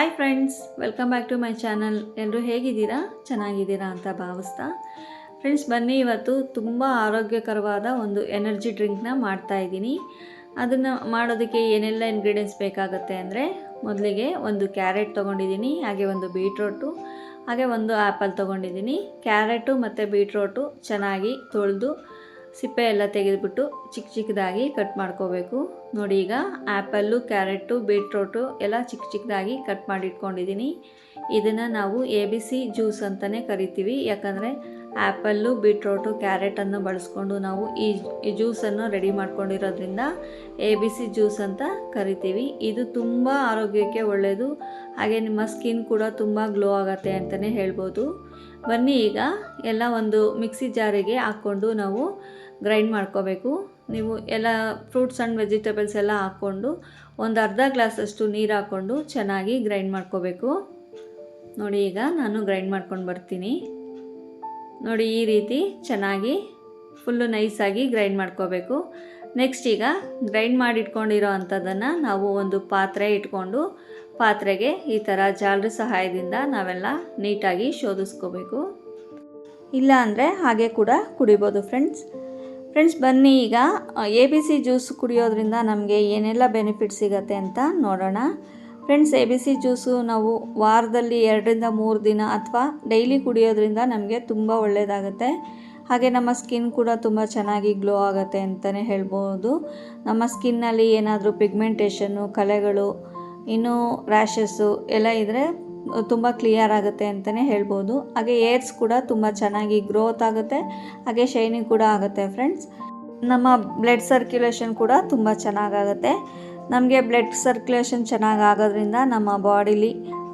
Hi friends, welcome back to my channel. ಎಲ್ಲರೂ ಹೇಗಿದ್ದೀರಾ? ಚೆನ್ನಾಗಿದ್ದೀರಾ ಅಂತ ಭಾವಿಸ್ತಾ ಫ್ರೆಂಡ್ಸ್, ಬನ್ನಿ ಇವತ್ತು ತುಂಬ ಆರೋಗ್ಯಕರವಾದ ಒಂದು ಎನರ್ಜಿ ಡ್ರಿಂಕ್ನ ಮಾಡ್ತಾಯಿದ್ದೀನಿ. ಅದನ್ನು ಮಾಡೋದಕ್ಕೆ ಏನೆಲ್ಲ ಇಂಗ್ರೀಡಿಯೆಂಟ್ಸ್ ಬೇಕಾಗುತ್ತೆ ಅಂದರೆ, ಮೊದಲಿಗೆ ಒಂದು ಕ್ಯಾರೆಟ್ ತೊಗೊಂಡಿದ್ದೀನಿ, ಹಾಗೆ ಒಂದು ಬೀಟ್ರೋಟು, ಹಾಗೆ ಒಂದು ಆ್ಯಪಲ್ ತೊಗೊಂಡಿದ್ದೀನಿ. ಕ್ಯಾರೆಟು ಮತ್ತು ಬೀಟ್ರೋಟು ಚೆನ್ನಾಗಿ ತೊಳೆದು ಸಿಪ್ಪೆ ಎಲ್ಲ ತೆಗೆದುಬಿಟ್ಟು ಚಿಕ್ಕ ಚಿಕ್ಕದಾಗಿ ಕಟ್ ಮಾಡ್ಕೋಬೇಕು. ನೋಡಿ, ಈಗ ಆ್ಯಪಲ್ಲು, ಕ್ಯಾರೆಟು, ಬೀಟ್ರೋಟು ಎಲ್ಲ ಚಿಕ್ಕ ಚಿಕ್ಕದಾಗಿ ಕಟ್ ಮಾಡಿ ಇಟ್ಕೊಂಡಿದ್ದೀನಿ. ಇದನ್ನು ನಾವು ABC ಜ್ಯೂಸ್ ಅಂತಲೇ ಕರಿತೀವಿ. ಯಾಕಂದರೆ ಆ್ಯಪಲ್ಲು, ಬೀಟ್ರೋಟು, ಕ್ಯಾರೆಟನ್ನು ಬಳಸ್ಕೊಂಡು ನಾವು ಈ ಜ್ಯೂಸನ್ನು ರೆಡಿ ಮಾಡ್ಕೊಂಡಿರೋದ್ರಿಂದ ABC ಜ್ಯೂಸ್ ಅಂತ ಕರಿತೀವಿ. ಇದು ತುಂಬ ಆರೋಗ್ಯಕ್ಕೆ ಒಳ್ಳೆಯದು, ಹಾಗೆ ನಿಮ್ಮ ಸ್ಕಿನ್ ಕೂಡ ತುಂಬ ಗ್ಲೋ ಆಗುತ್ತೆ ಅಂತಲೇ ಹೇಳ್ಬೋದು. ಬನ್ನಿ ಈಗ ಎಲ್ಲ ಒಂದು ಮಿಕ್ಸಿ ಜಾರಿಗೆ ಹಾಕ್ಕೊಂಡು ನಾವು ಗ್ರೈಂಡ್ ಮಾಡ್ಕೋಬೇಕು. ನೀವು ಎಲ್ಲ ಫ್ರೂಟ್ಸ್ ಆ್ಯಂಡ್ ವೆಜಿಟೇಬಲ್ಸ್ ಎಲ್ಲ ಹಾಕ್ಕೊಂಡು ಒಂದು ಅರ್ಧ ಗ್ಲಾಸಷ್ಟು ನೀರು ಹಾಕ್ಕೊಂಡು ಚೆನ್ನಾಗಿ ಗ್ರೈಂಡ್ ಮಾಡ್ಕೋಬೇಕು. ನೋಡಿ, ಈಗ ನಾನು ಗ್ರೈಂಡ್ ಮಾಡ್ಕೊಂಡು ಬರ್ತೀನಿ. ನೋಡಿ, ಈ ರೀತಿ ಚೆನ್ನಾಗಿ ಫುಲ್ಲು ನೈಸಾಗಿ ಗ್ರೈಂಡ್ ಮಾಡ್ಕೋಬೇಕು. ನೆಕ್ಸ್ಟ್ ಈಗ ಗ್ರೈಂಡ್ ಮಾಡಿ ಇಟ್ಕೊಂಡಿರೋ ಅಂಥದ್ದನ್ನು ನಾವು ಒಂದು ಪಾತ್ರೆ ಇಟ್ಕೊಂಡು ಪಾತ್ರೆಗೆ ಈ ಥರ ಜಾಲರಿ ಸಹಾಯದಿಂದ ನಾವೆಲ್ಲ ನೀಟಾಗಿ ಶೋಧಿಸ್ಕೋಬೇಕು. ಇಲ್ಲ ಅಂದರೆ ಹಾಗೆ ಕೂಡ ಕುಡಿಬೋದು ಫ್ರೆಂಡ್ಸ್. ಬನ್ನಿ ಈಗ ABC ಜ್ಯೂಸ್ ಕುಡಿಯೋದ್ರಿಂದ ನಮಗೆ ಏನೆಲ್ಲ ಬೆನಿಫಿಟ್ ಸಿಗುತ್ತೆ ಅಂತ ನೋಡೋಣ. ಫ್ರೆಂಡ್ಸ್, ABC ಜ್ಯೂಸು ನಾವು ವಾರದಲ್ಲಿ 2-3 ದಿನ ಅಥವಾ ಡೈಲಿ ಕುಡಿಯೋದ್ರಿಂದ ನಮಗೆ ತುಂಬ ಒಳ್ಳೆಯದಾಗುತ್ತೆ. ಹಾಗೆ ನಮ್ಮ ಸ್ಕಿನ್ ಕೂಡ ತುಂಬ ಚೆನ್ನಾಗಿ ಗ್ಲೋ ಆಗುತ್ತೆ ಅಂತಲೇ ಹೇಳ್ಬೋದು. ನಮ್ಮ ಸ್ಕಿನ್ನಲ್ಲಿ ಏನಾದರೂ ಪಿಗ್ಮೆಂಟೇಷನ್ನು, ಕಲೆಗಳು, ಇನ್ನೂ ರ್ಯಾಷಸ್ಸು ಎಲ್ಲ ಇದ್ದರೆ ತುಂಬ ಕ್ಲಿಯರ್ ಆಗುತ್ತೆ ಅಂತಲೇ ಹೇಳ್ಬೋದು. ಹಾಗೆ ಏರ್ಸ್ ಕೂಡ ತುಂಬ ಚೆನ್ನಾಗಿ ಗ್ರೋತ್ ಆಗುತ್ತೆ, ಹಾಗೆ ಶೈನಿಂಗ್ ಕೂಡ ಆಗುತ್ತೆ ಫ್ರೆಂಡ್ಸ್. ನಮ್ಮ ಬ್ಲಡ್ ಸರ್ಕ್ಯುಲೇಷನ್ ಕೂಡ ತುಂಬ ಚೆನ್ನಾಗಾಗುತ್ತೆ. ನಮಗೆ ಬ್ಲಡ್ ಸರ್ಕ್ಯುಲೇಷನ್ ಚೆನ್ನಾಗಿ ಆಗೋದ್ರಿಂದ ನಮ್ಮ ಬಾಡಿಲಿ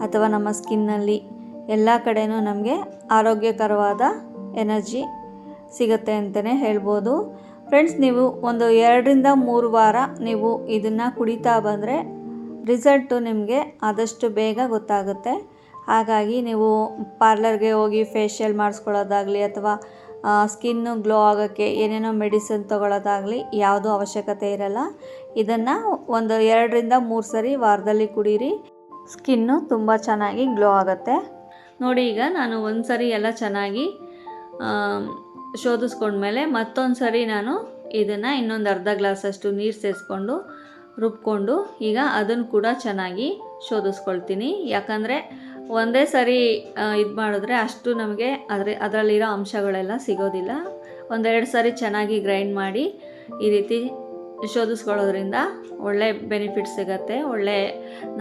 ಅಥವಾ ನಮ್ಮ ಸ್ಕಿನ್ನಲ್ಲಿ ಎಲ್ಲ ಕಡೆಯೂ ನಮಗೆ ಆರೋಗ್ಯಕರವಾದ ಎನರ್ಜಿ ಸಿಗುತ್ತೆ ಅಂತಲೇ ಹೇಳ್ಬೋದು. ಫ್ರೆಂಡ್ಸ್, ನೀವು ಒಂದು 2-3 ವಾರ ನೀವು ಇದನ್ನು ಕುಡಿತಾ ಬಂದರೆ ರಿಸಲ್ಟು ನಿಮಗೆ ಆದಷ್ಟು ಬೇಗ ಗೊತ್ತಾಗುತ್ತೆ. ಹಾಗಾಗಿ ನೀವು ಪಾರ್ಲರ್ಗೆ ಹೋಗಿ ಫೇಶಿಯಲ್ ಮಾಡಿಸ್ಕೊಳ್ಳೋದಾಗಲಿ ಅಥವಾ ಸ್ಕಿನ್ನು ಗ್ಲೋ ಆಗೋಕ್ಕೆ ಏನೇನೋ ಮೆಡಿಸಿನ್ ತೊಗೊಳ್ಳೋದಾಗಲಿ ಯಾವುದೂ ಅವಶ್ಯಕತೆ ಇರಲ್ಲ. ಇದನ್ನು ಒಂದು 2-3 ಸರಿ ವಾರದಲ್ಲಿ ಕುಡೀರಿ, ಸ್ಕಿನ್ನು ತುಂಬ ಚೆನ್ನಾಗಿ ಗ್ಲೋ ಆಗುತ್ತೆ. ನೋಡಿ, ಈಗ ನಾನು ಒಂದು ಸರಿ ಎಲ್ಲ ಚೆನ್ನಾಗಿ ಶೋಧಿಸ್ಕೊಂಡ್ಮೇಲೆ ಮತ್ತೊಂದು ಸರಿ ನಾನು ಇದನ್ನು ಇನ್ನೊಂದು ಅರ್ಧ ಗ್ಲಾಸಷ್ಟು ನೀರು ಸೇರಿಸ್ಕೊಂಡು ರುಬ್ಕೊಂಡು ಈಗ ಅದನ್ನು ಕೂಡ ಚೆನ್ನಾಗಿ ಶೋಧಿಸ್ಕೊಳ್ತೀನಿ. ಯಾಕಂದರೆ ಒಂದೇ ಸರಿ ಇದು ಮಾಡಿದ್ರೆ ಅಷ್ಟು ನಮಗೆ ಅದರಲ್ಲಿರೋ ಅಂಶಗಳೆಲ್ಲ ಸಿಗೋದಿಲ್ಲ. 1-2 ಸರಿ ಚೆನ್ನಾಗಿ ಗ್ರೈಂಡ್ ಮಾಡಿ ಈ ರೀತಿ ಶೋಧಿಸ್ಕೊಳ್ಳೋದ್ರಿಂದ ಒಳ್ಳೆ ಬೆನಿಫಿಟ್ ಸಿಗುತ್ತೆ, ಒಳ್ಳೆ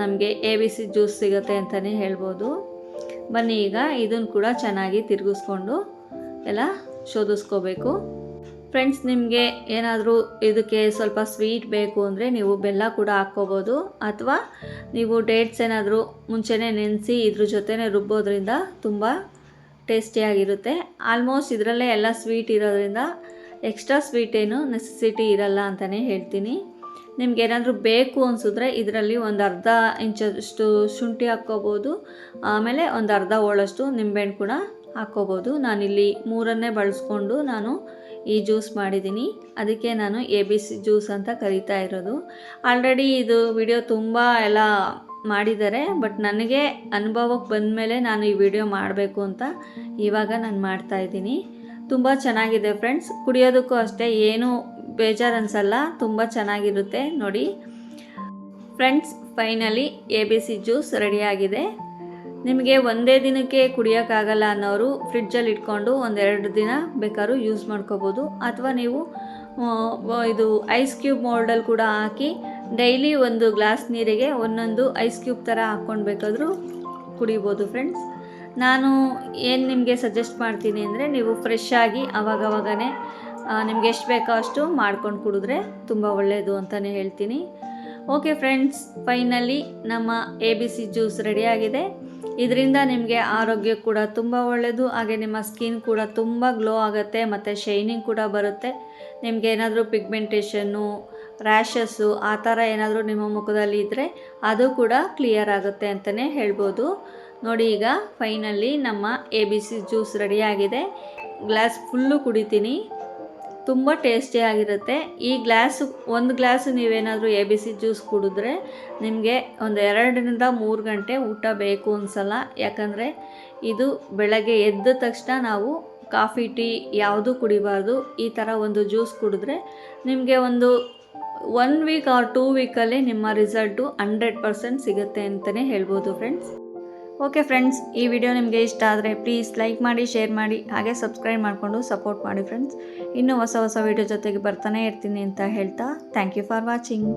ನಮಗೆ ABC ಜ್ಯೂಸ್ ಸಿಗುತ್ತೆ ಅಂತಲೇ ಹೇಳ್ಬೋದು. ಬನ್ನಿ ಈಗ ಇದನ್ನು ಕೂಡ ಚೆನ್ನಾಗಿ ತಿರುಗಿಸ್ಕೊಂಡು ಎಲ್ಲ ಶೋಧಿಸ್ಕೋಬೇಕು. ಫ್ರೆಂಡ್ಸ್, ನಿಮಗೆ ಏನಾದರೂ ಇದಕ್ಕೆ ಸ್ವಲ್ಪ ಸ್ವೀಟ್ ಬೇಕು ಅಂದರೆ ನೀವು ಬೆಲ್ಲ ಕೂಡ ಹಾಕ್ಕೋಬೋದು, ಅಥವಾ ನೀವು ಡೇಟ್ಸ್ ಏನಾದರೂ ಮುಂಚೆನೇ ನೆನೆಸಿ ಇದ್ರ ಜೊತೆನೇ ರುಬ್ಬೋದ್ರಿಂದ ತುಂಬ ಟೇಸ್ಟಿಯಾಗಿರುತ್ತೆ. ಆಲ್ಮೋಸ್ಟ್ ಇದರಲ್ಲೇ ಎಲ್ಲ ಸ್ವೀಟ್ ಇರೋದ್ರಿಂದ ಎಕ್ಸ್ಟ್ರಾ ಸ್ವೀಟ್ ಏನು ನೆಸೆಸಿಟಿ ಇರಲ್ಲ ಅಂತಲೇ ಹೇಳ್ತೀನಿ. ನಿಮ್ಗೆ ಏನಾದರೂ ಬೇಕು ಅನಿಸಿದ್ರೆ ಇದರಲ್ಲಿ ಒಂದು ಅರ್ಧ ಇಂಚಷ್ಟು ಶುಂಠಿ ಹಾಕ್ಕೋಬೋದು, ಆಮೇಲೆ ಒಂದು ಅರ್ಧ ಹೋಳಷ್ಟು ನಿಂಬೆಹಣ್ಣು ಕೂಡ ಹಾಕ್ಕೋಬೋದು. ನಾನಿಲ್ಲಿ 3 ಬಳಸ್ಕೊಂಡು ನಾನು ಈ ಜ್ಯೂಸ್ ಮಾಡಿದ್ದೀನಿ, ಅದಕ್ಕೆ ನಾನು ABC ಜ್ಯೂಸ್ ಅಂತ ಕರಿತಾ ಇರೋದು. ಆಲ್ರೆಡಿ ಇದು ವಿಡಿಯೋ ತುಂಬ ಎಲ್ಲ ಮಾಡಿದ್ದಾರೆ, ಬಟ್ ನನಗೆ ಅನುಭವಕ್ಕೆ ಬಂದಮೇಲೆ ನಾನು ಈ ವಿಡಿಯೋ ಮಾಡಬೇಕು ಅಂತ ಇವಾಗ ನಾನು ಮಾಡ್ತಾಯಿದ್ದೀನಿ. ತುಂಬ ಚೆನ್ನಾಗಿದೆ ಫ್ರೆಂಡ್ಸ್, ಕುಡಿಯೋದಕ್ಕೂ ಅಷ್ಟೇ ಏನೂ ಬೇಜಾರು ಅನಿಸಲ್ಲ, ತುಂಬ ಚೆನ್ನಾಗಿರುತ್ತೆ. ನೋಡಿ ಫ್ರೆಂಡ್ಸ್, ಫೈನಲಿ ABC ಜ್ಯೂಸ್ ರೆಡಿಯಾಗಿದೆ. ನಿಮಗೆ ಒಂದೇ ದಿನಕ್ಕೆ ಕುಡಿಯೋಕ್ಕಾಗಲ್ಲ ಅನ್ನೋರು ಫ್ರಿಡ್ಜಲ್ಲಿ ಇಟ್ಕೊಂಡು 1-2 ದಿನ ಬೇಕಾದ್ರೂ ಯೂಸ್ ಮಾಡ್ಕೋಬೋದು, ಅಥವಾ ನೀವು ಇದು ಐಸ್ ಕ್ಯೂಬ್ ಮೋಲ್ಡಲ್ಲಿ ಕೂಡ ಹಾಕಿ ಡೈಲಿ ಒಂದು ಗ್ಲಾಸ್ ನೀರಿಗೆ ಒಂದೊಂದು ಐಸ್ ಕ್ಯೂಬ್ ಥರ ಹಾಕ್ಕೊಂಡು ಬೇಕಾದರೂ ಕುಡಿಬೋದು ಫ್ರೆಂಡ್ಸ್. ನಾನು ಏನು ನಿಮಗೆ ಸಜೆಸ್ಟ್ ಮಾಡ್ತೀನಿ ಅಂದರೆ, ನೀವು ಫ್ರೆಶ್ ಆಗಿ ಆವಾಗವಾಗನೇ ನಿಮ್ಗೆ ಎಷ್ಟು ಬೇಕೋ ಅಷ್ಟು ಮಾಡ್ಕೊಂಡು ಕುಡಿದ್ರೆ ತುಂಬ ಒಳ್ಳೆಯದು ಅಂತಲೇ ಹೇಳ್ತೀನಿ. ಓಕೆ ಫ್ರೆಂಡ್ಸ್, ಫೈನಲಿ ನಮ್ಮ ABC ಜ್ಯೂಸ್ ರೆಡಿಯಾಗಿದೆ. ಇದರಿಂದ ನಿಮಗೆ ಆರೋಗ್ಯ ಕೂಡ ತುಂಬ ಒಳ್ಳೆಯದು, ಹಾಗೆ ನಿಮ್ಮ ಸ್ಕಿನ್ ಕೂಡ ತುಂಬ ಗ್ಲೋ ಆಗುತ್ತೆ ಮತ್ತು ಶೈನಿಂಗ್ ಕೂಡ ಬರುತ್ತೆ. ನಿಮಗೆ ಏನಾದರೂ ಪಿಗ್ಮೆಂಟೇಷನ್ನು, ರ್ಯಾಷಸ್ಸು ಆ ಥರ ಏನಾದರೂ ನಿಮ್ಮ ಮುಖದಲ್ಲಿ ಇದ್ದರೆ ಅದು ಕೂಡ ಕ್ಲಿಯರ್ ಆಗುತ್ತೆ ಅಂತಲೇ ಹೇಳ್ಬೋದು. ನೋಡಿ, ಈಗ ಫೈನಲಿ ನಮ್ಮ ABC ಜ್ಯೂಸ್ ರೆಡಿಯಾಗಿದೆ. ಗ್ಲಾಸ್ ಫುಲ್ಲು ಕುಡಿತೀನಿ. ತುಂಬ ಟೇಸ್ಟಿಯಾಗಿರುತ್ತೆ. ಈ ಒಂದು ಗ್ಲಾಸು ನೀವೇನಾದರೂ ABC ಜ್ಯೂಸ್ ಕುಡಿದ್ರೆ ನಿಮಗೆ ಒಂದು 2ರಿಂದ 3 ಗಂಟೆ ಊಟ ಬೇಕು ಅನಿಸಲ್ಲ. ಯಾಕಂದರೆ ಇದು ಬೆಳಗ್ಗೆ ಎದ್ದ ತಕ್ಷಣ ನಾವು ಕಾಫಿ ಟೀ ಯಾವುದೂ ಕುಡಿಬಾರ್ದು. ಈ ಥರ ಒಂದು ಜ್ಯೂಸ್ ಕುಡಿದ್ರೆ ನಿಮಗೆ ಒಂದು 1 ವೀಕ್ ಆರ್ 2 ವೀಕಲ್ಲಿ ನಿಮ್ಮ ರಿಸಲ್ಟು 100% ಸಿಗುತ್ತೆ ಅಂತಲೇ ಹೇಳ್ಬೋದು ಫ್ರೆಂಡ್ಸ್. ಓಕೆ ಫ್ರೆಂಡ್ಸ್, ಈ ವಿಡಿಯೋ ನಿಮಗೆ ಇಷ್ಟ ಆದರೆ ಪ್ಲೀಸ್ ಲೈಕ್ ಮಾಡಿ, ಶೇರ್ ಮಾಡಿ, ಹಾಗೆ ಸಬ್ಸ್ಕ್ರೈಬ್ ಮಾಡಿಕೊಂಡು ಸಪೋರ್ಟ್ ಮಾಡಿ ಫ್ರೆಂಡ್ಸ್. ಇನ್ನೂ ಹೊಸ ವಿಡಿಯೋ ಜೊತೆಗೆ ಬರ್ತಾನೆ ಇರ್ತೀನಿ ಅಂತ ಹೇಳ್ತಾ ಥ್ಯಾಂಕ್ ಯು ಫಾರ್ ವಾಚಿಂಗ್.